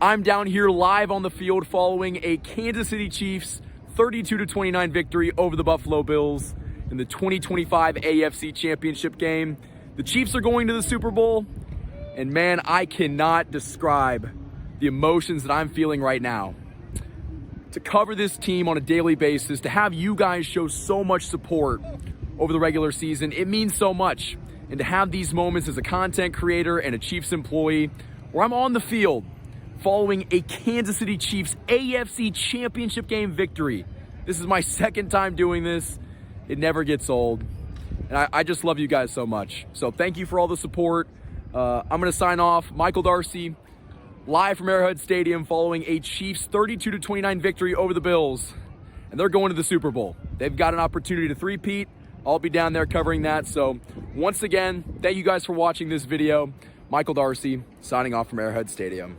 I'm down here live on the field following a Kansas City Chiefs 32-29 victory over the Buffalo Bills in the 2025 AFC Championship game. The Chiefs are going to the Super Bowl, and man, I cannot describe the emotions that I'm feeling right now. To cover this team on a daily basis, to have you guys show so much support over the regular season, it means so much. And to have these moments as a content creator and a Chiefs employee where I'm on the field following a Kansas City Chiefs AFC Championship game victory. This is my second time doing this. It never gets old. And I just love you guys so much. So thank you for all the support. I'm going to sign off. Michael Darcy, live from Arrowhead Stadium following a Chiefs 32-29 victory over the Bills. And they're going to the Super Bowl. They've got an opportunity to three-peat. I'll be down there covering that. So once again, thank you guys for watching this video. Michael Darcy, signing off from Arrowhead Stadium.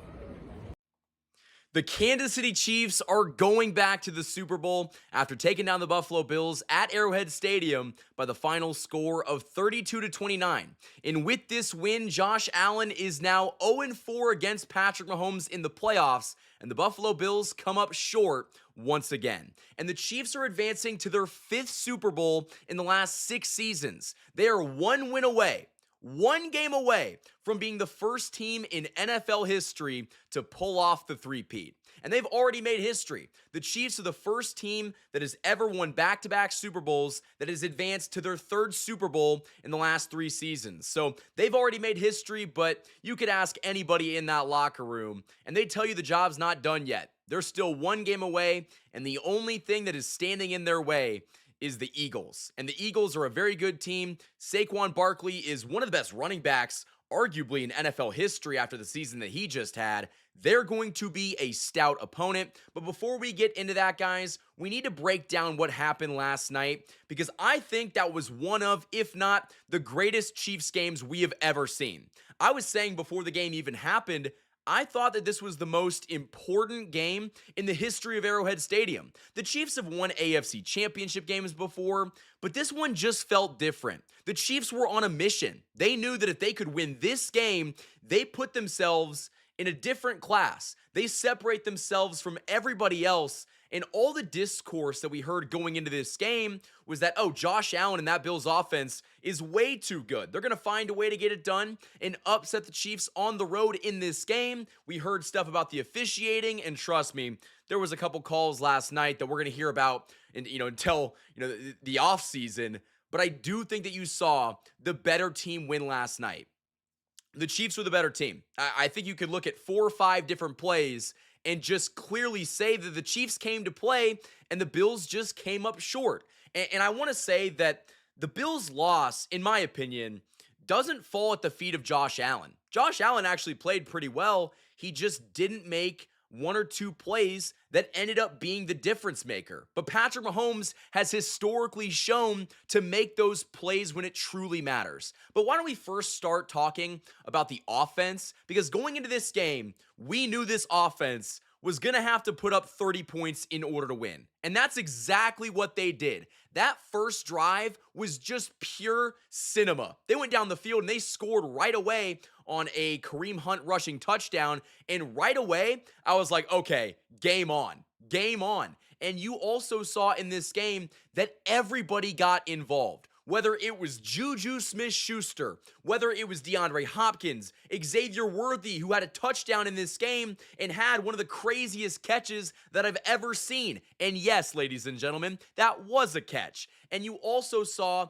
The Kansas City Chiefs are going back to the Super Bowl after taking down the Buffalo Bills at Arrowhead Stadium by the final score of 32-29. And with this win, Josh Allen is now 0-4 against Patrick Mahomes in the playoffs, and the Buffalo Bills come up short once again. And the Chiefs are advancing to their fifth Super Bowl in the last 6 seasons. They are one win away, one game away from being the first team in NFL history to pull off the three-peat. And they've already made history. The Chiefs are the first team that has ever won back-to-back Super Bowls that has advanced to their third Super Bowl in the last 3 seasons. So they've already made history, but you could ask anybody in that locker room, and they'd tell you the job's not done yet. They're still one game away, and the only thing that is standing in their way is the Eagles. And the Eagles are a very good team. Saquon Barkley is one of the best running backs, arguably in NFL history after the season that he just had. They're going to be a stout opponent. But before we get into that, guys, we need to break down what happened last night, because I think that was one of, if not the greatest Chiefs games we have ever seen. I was saying before the game even happened, I thought that this was the most important game in the history of Arrowhead Stadium. The Chiefs have won AFC Championship games before, but this one just felt different. The Chiefs were on a mission. They knew that if they could win this game, they put themselves in a different class. They separate themselves from everybody else. And all the discourse that we heard going into this game was that, oh, Josh Allen and that Bills offense is way too good. They're going to find a way to get it done and upset the Chiefs on the road in this game. We heard stuff about the officiating, and trust me, there was a couple calls last night that we're going to hear about until the offseason. But I do think that you saw the better team win last night. The Chiefs were the better team. I think you could look at 4 or 5 different plays and just clearly say that the Chiefs came to play and the Bills just came up short. And I want to say that the Bills' loss, in my opinion, doesn't fall at the feet of Josh Allen. Josh Allen actually played pretty well. He just didn't make 1 or 2 plays that ended up being the difference maker. But Patrick Mahomes has historically shown to make those plays when it truly matters. But why don't we first start talking about the offense? Because going into this game, we knew this offense was going to have to put up 30 points in order to win. And that's exactly what they did. That first drive was just pure cinema. They went down the field and they scored right away on a Kareem Hunt rushing touchdown. And right away, I was like, okay, game on, game on. And you also saw in this game that everybody got involved. Whether it was Juju Smith-Schuster, whether it was DeAndre Hopkins, Xavier Worthy, who had a touchdown in this game and had one of the craziest catches that I've ever seen. And yes, ladies and gentlemen, that was a catch. And you also saw,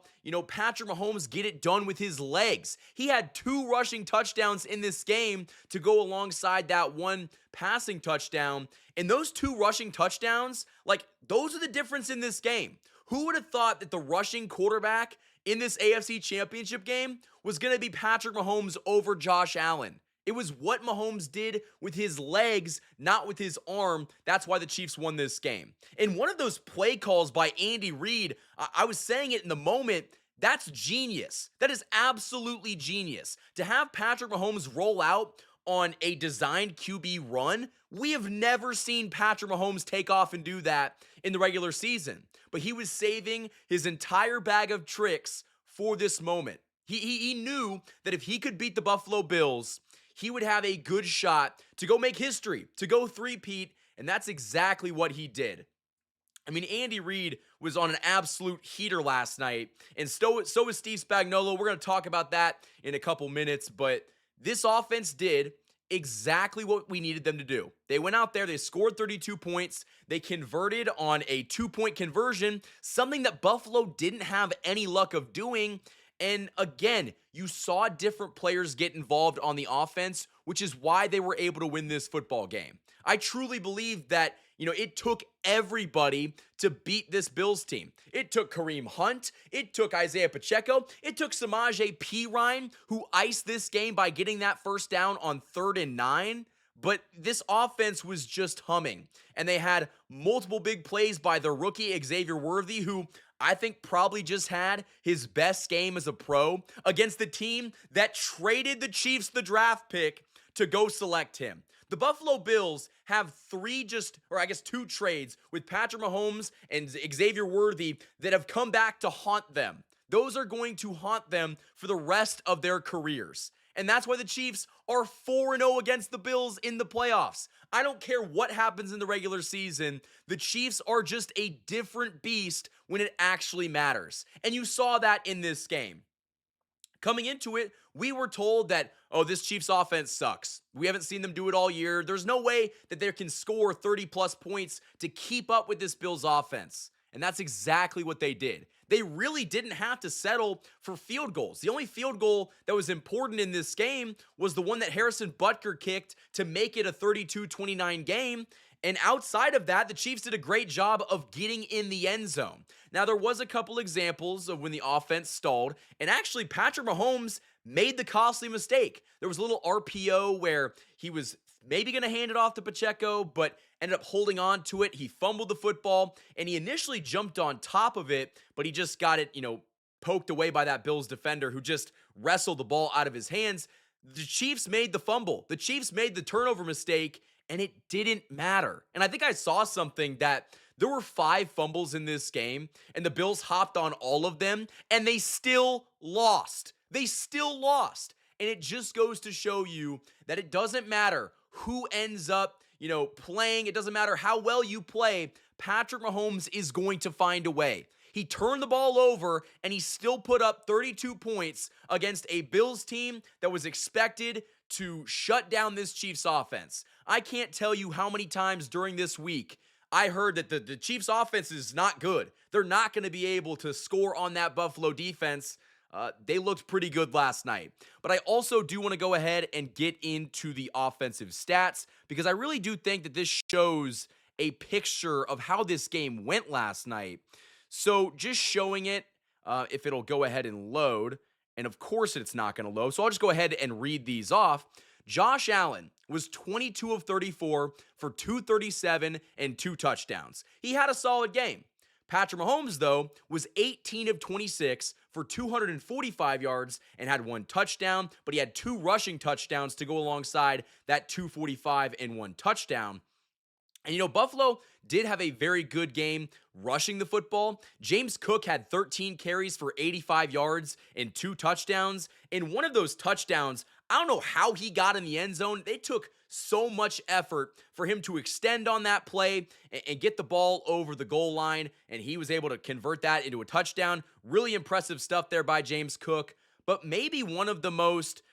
Patrick Mahomes get it done with his legs. He had 2 rushing touchdowns in this game to go alongside that 1 passing touchdown. And those 2 rushing touchdowns, those are the difference in this game. Who would have thought that the rushing quarterback in this AFC Championship game was going to be Patrick Mahomes over Josh Allen? It was what Mahomes did with his legs, not with his arm. That's why the Chiefs won this game. And one of those play calls by Andy Reid, I was saying it in the moment, that's genius. That is absolutely genius. To have Patrick Mahomes roll out on a designed QB run, we have never seen Patrick Mahomes take off and do that in the regular season. But he was saving his entire bag of tricks for this moment. He knew that if he could beat the Buffalo Bills, he would have a good shot to go make history, to go three-peat, and that's exactly what he did. I mean, Andy Reid was on an absolute heater last night, and so was Steve Spagnuolo. We're going to talk about that in a couple minutes, but this offense did exactly what we needed them to do. They went out there, they scored 32 points, they converted on a 2-point conversion, something that Buffalo didn't have any luck of doing. And again, you saw different players get involved on the offense, which is why they were able to win this football game. I truly believe that, it took everybody to beat this Bills team. It took Kareem Hunt. It took Isaiah Pacheco. It took Samaje Perine, who iced this game by getting that first down on 3rd and 9. But this offense was just humming. And they had multiple big plays by their rookie, Xavier Worthy, who I think probably just had his best game as a pro against the team that traded the Chiefs the draft pick to go select him. The Buffalo Bills have two trades with Patrick Mahomes and Xavier Worthy that have come back to haunt them. Those are going to haunt them for the rest of their careers. And that's why the Chiefs are 4-0 against the Bills in the playoffs. I don't care what happens in the regular season. The Chiefs are just a different beast when it actually matters. And you saw that in this game. Coming into it, we were told that, this Chiefs offense sucks. We haven't seen them do it all year. There's no way that they can score 30-plus points to keep up with this Bills offense. And that's exactly what they did. They really didn't have to settle for field goals. The only field goal that was important in this game was the one that Harrison Butker kicked to make it a 32-29 game. And outside of that, the Chiefs did a great job of getting in the end zone. Now, there was a couple examples of when the offense stalled, and actually Patrick Mahomes made the costly mistake. There was a little RPO where he was maybe going to hand it off to Pacheco, but ended up holding on to it. He fumbled the football, and he initially jumped on top of it, but he just got it, poked away by that Bills defender who just wrestled the ball out of his hands. The Chiefs made the fumble. The Chiefs made the turnover mistake, and it didn't matter. And I think I saw something that there were 5 fumbles in this game, and the Bills hopped on all of them, and they still lost. They still lost. And it just goes to show you that it doesn't matter who ends up, playing. It doesn't matter how well you play. Patrick Mahomes is going to find a way. He turned the ball over, and he still put up 32 points against a Bills team that was expected to shut down this Chiefs offense. I can't tell you how many times during this week I heard that the Chiefs offense is not good. They're not going to be able to score on that Buffalo defense. They looked pretty good last night. But I also do want to go ahead and get into the offensive stats because I really do think that this shows a picture of how this game went last night. So just showing it, if it'll go ahead and load, and of course it's not going to load, so I'll just go ahead and read these off. Josh Allen was 22 of 34 for 237 and 2 touchdowns. He had a solid game. Patrick Mahomes, though, was 18 of 26 for 245 yards and had 1 touchdown, but he had 2 rushing touchdowns to go alongside that 245 and 1 touchdown. And Buffalo did have a very good game rushing the football. James Cook had 13 carries for 85 yards and 2 touchdowns. And one of those touchdowns, I don't know how he got in the end zone. They took so much effort for him to extend on that play and get the ball over the goal line, and he was able to convert that into a touchdown. Really impressive stuff there by James Cook. But maybe one of the most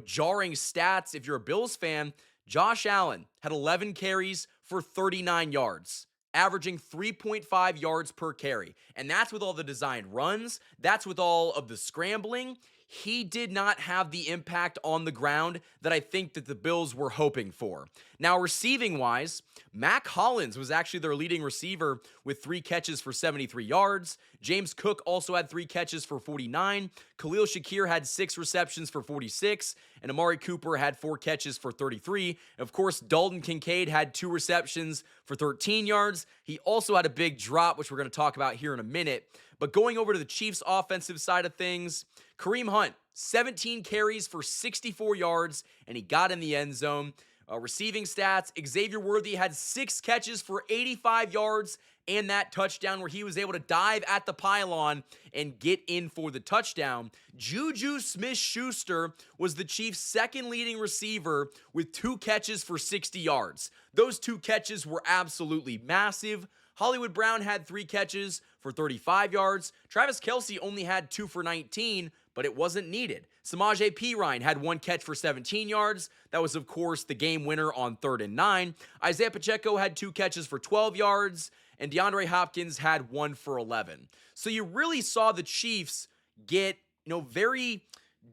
jarring stats, if you're a Bills fan, Josh Allen had 11 carries for 39 yards, averaging 3.5 yards per carry. And that's with all the designed runs. That's with all of the scrambling. He did not have the impact on the ground that I think that the Bills were hoping for. Now, receiving-wise, Mac Hollins was actually their leading receiver with 3 catches for 73 yards. James Cook also had 3 catches for 49. Khalil Shakir had 6 receptions for 46. And Amari Cooper had 4 catches for 33. Of course, Dalton Kincaid had 2 receptions for 13 yards. He also had a big drop, which we're going to talk about here in a minute. But going over to the Chiefs' offensive side of things, Kareem Hunt, 17 carries for 64 yards, and he got in the end zone. receiving stats. Xavier Worthy had 6 catches for 85 yards and that touchdown where he was able to dive at the pylon and get in for the touchdown. Juju Smith-Schuster was the Chiefs' second leading receiver with 2 catches for 60 yards. Those 2 catches were absolutely massive. Hollywood Brown had 3 catches for 35 yards. Travis Kelce only had 2 for 19, but it wasn't needed. Samaje Perine had 1 catch for 17 yards. That was, of course, the game winner on 3rd and 9. Isaiah Pacheco had 2 catches for 12 yards, and DeAndre Hopkins had 1 for 11. So you really saw the Chiefs get, very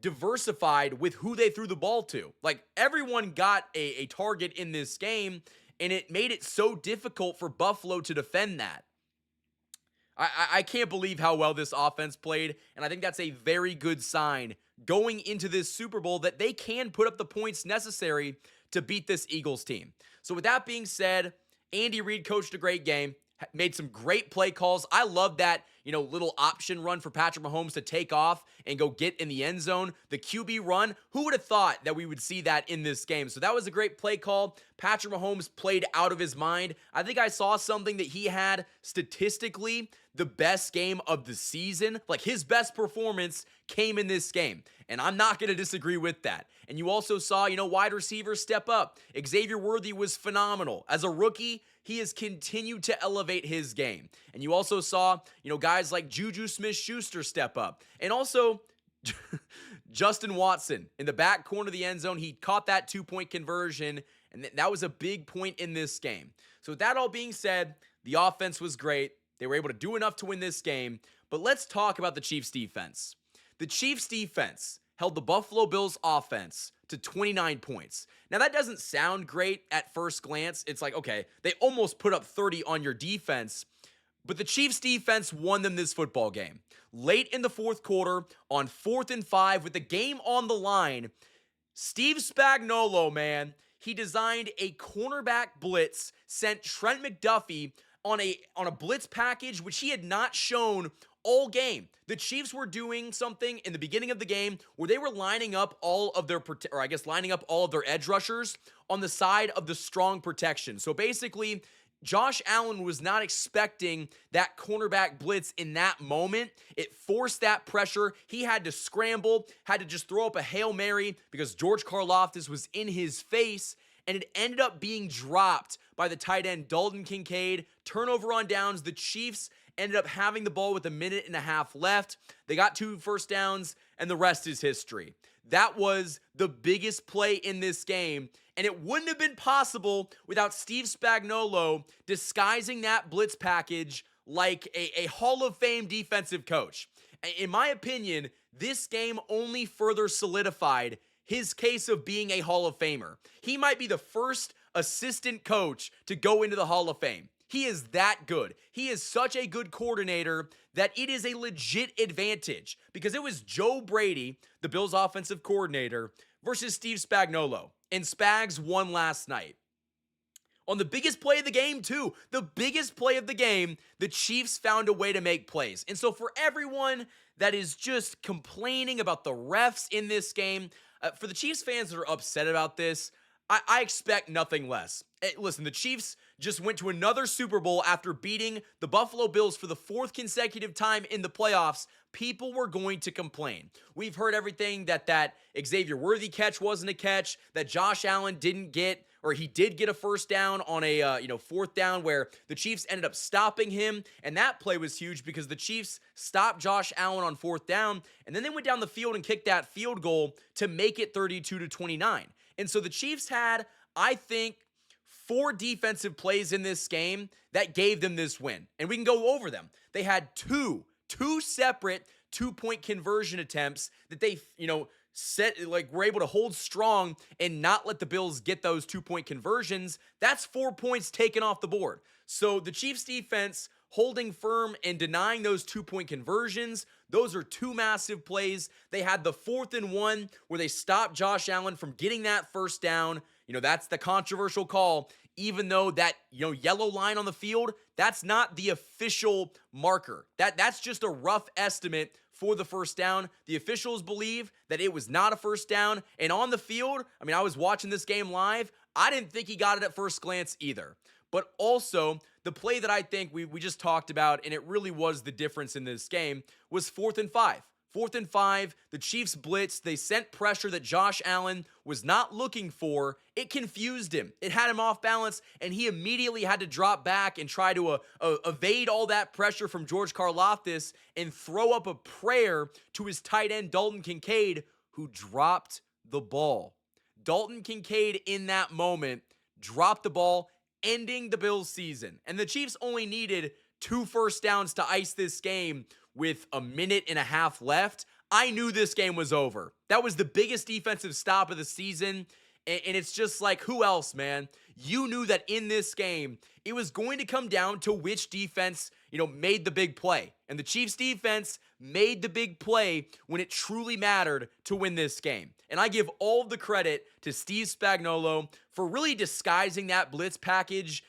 diversified with who they threw the ball to. Like, everyone got a target in this game, and it made it so difficult for Buffalo to defend that. I can't believe how well this offense played, and I think that's a very good sign going into this Super Bowl that they can put up the points necessary to beat this Eagles team. So with that being said, Andy Reid coached a great game, made some great play calls. I love that, little option run for Patrick Mahomes to take off and go get in the end zone. The QB run, who would have thought that we would see that in this game? So that was a great play call. Patrick Mahomes played out of his mind. I think I saw something that he had statistically the best game of the season. Like, his best performance came in this game, and I'm not going to disagree with that. And you also saw, wide receivers step up. Xavier Worthy was phenomenal. As a rookie, he has continued to elevate his game. And you also saw, guys like Juju Smith-Schuster step up. And also, Justin Watson in the back corner of the end zone, he caught that 2-point conversion, and that was a big point in this game. So with that all being said, the offense was great. They were able to do enough to win this game. But let's talk about the Chiefs' defense. The Chiefs' defense held the Buffalo Bills' offense to 29 points. Now, that doesn't sound great at first glance. It's like, okay, they almost put up 30 on your defense. But the Chiefs' defense won them this football game. Late in the fourth quarter, on 4th and 5, with the game on the line, Steve Spagnuolo, man, he designed a cornerback blitz, sent Trent McDuffie on a blitz package, which he had not shown all game. The Chiefs were doing something in the beginning of the game where they were lining up all of their, lining up all of their edge rushers on the side of the strong protection. So basically, Josh Allen was not expecting that cornerback blitz in that moment. It forced that pressure. He had to scramble, had to just throw up a Hail Mary because George Karlaftis was in his face, and it ended up being dropped by the tight end Dalton Kincaid. Turnover on downs. The Chiefs ended up having the ball with 1.5 minutes left. They got 2 first downs, and the rest is history. That was the biggest play in this game, and it wouldn't have been possible without Steve Spagnuolo disguising that blitz package like a Hall of Fame defensive coach. In my opinion, this game only further solidified his case of being a Hall of Famer. He might be the first assistant coach to go into the Hall of Fame. He is that good. He is such a good coordinator that it is a legit advantage because it was Joe Brady, the Bills offensive coordinator, versus Steve Spagnuolo. And Spags won last night. On the biggest play of the game, too, the biggest play of the game, the Chiefs found a way to make plays. And so for everyone that is just complaining about the refs in this game, for the Chiefs fans that are upset about this, I expect nothing less. Listen, the Chiefs just went to another Super Bowl after beating the Buffalo Bills for the 4th consecutive time in the playoffs. People were going to complain. We've heard everything that Xavier Worthy catch wasn't a catch, that Josh Allen didn't get, or he did get a first down on a 4th down where the Chiefs ended up stopping him, and that play was huge because the Chiefs stopped Josh Allen on 4th down, and then they went down the field and kicked that field goal to make it 32-29. And so the Chiefs had, I think, 4 defensive plays in this game that gave them this win. And we can go over them. They had two separate 2-point conversion attempts that they, were able to hold strong and not let the Bills get those 2-point conversions. That's 4 points taken off the board. So the Chiefs defense holding firm and denying those 2-point conversions, those are 2 massive plays. They had the 4th and 1 where they stopped Josh Allen from getting that first down. That's the controversial call, even though that, yellow line on the field, that's not the official marker. That's just a rough estimate for the first down. The officials believe that it was not a first down. And on the field, I was watching this game live. I didn't think he got it at first glance either. But also, the play that I think we just talked about, and it really was the difference in this game, was 4th and 5. 4th and 5, the Chiefs blitzed. They sent pressure that Josh Allen was not looking for. It confused him. It had him off balance, and he immediately had to drop back and try to evade all that pressure from George Karlaftis and throw up a prayer to his tight end, Dalton Kincaid, who dropped the ball. Dalton Kincaid in that moment dropped the ball, ending the Bills' season. And the Chiefs only needed 2 first downs to ice this game with a minute and a half left. I knew this game was over. That was the biggest defensive stop of the season. And it's just like, who else, man? You knew that in this game, it was going to come down to which defense, made the big play. And the Chiefs defense made the big play when it truly mattered to win this game. And I give all the credit to Steve Spagnuolo for really disguising that blitz package,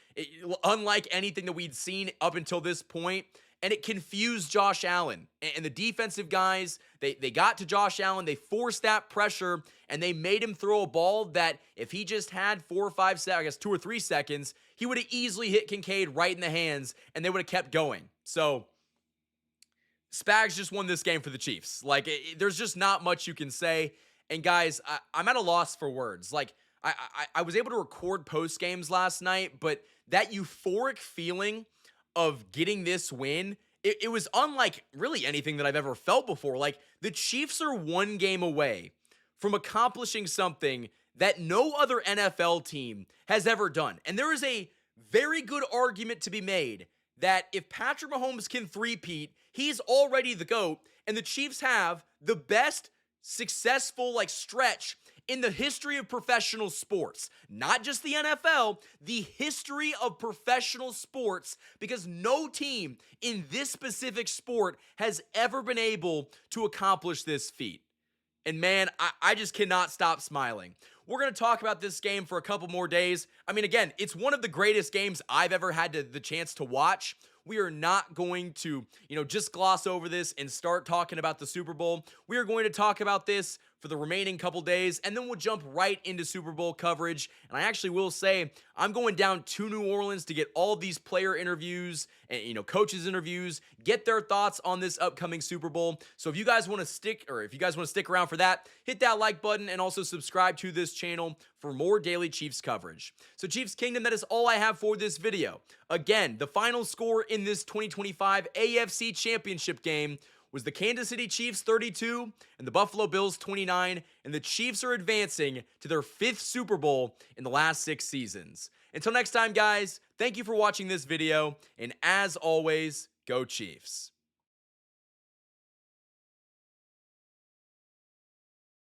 unlike anything that we'd seen up until this point. And it confused Josh Allen. And the defensive guys, they got to Josh Allen, they forced that pressure, and they made him throw a ball that if he just had 4 or 5 seconds, I guess 2 or 3 seconds, he would have easily hit Kincaid right in the hands, and they would have kept going. So Spags just won this game for the Chiefs. There's just not much you can say. And guys, I'm at a loss for words. I was able to record post games last night, but that euphoric feeling of getting this win, it was unlike really anything that I've ever felt before. The Chiefs are 1 game away from accomplishing something that no other NFL team has ever done. And there is a very good argument to be made that if Patrick Mahomes can three-peat, he's already the GOAT, and the Chiefs have the best successful stretch in the history of professional sports. Not just the NFL, the history of professional sports, because no team in this specific sport has ever been able to accomplish this feat. And man, I just cannot stop smiling. We're going to talk about this game for a couple more days. I mean, again, it's one of the greatest games I've ever had the chance to watch. We are not going to, just gloss over this and start talking about the Super Bowl. We are going to talk about this for the remaining couple days, and then we'll jump right into Super Bowl coverage. And I actually will say, I'm going down to New Orleans to get all of these player interviews and, coaches interviews, get their thoughts on this upcoming Super Bowl. So if you guys want to stick around for that, hit that like button and also subscribe to this channel for more daily Chiefs coverage. So Chiefs Kingdom, that is all I have for this video. Again, the final score in this 2025 AFC Championship game was the Kansas City Chiefs 32 and the Buffalo Bills 29, and the Chiefs are advancing to their 5th Super Bowl in the last 6 seasons. Until next time, guys, thank you for watching this video, and as always, go Chiefs.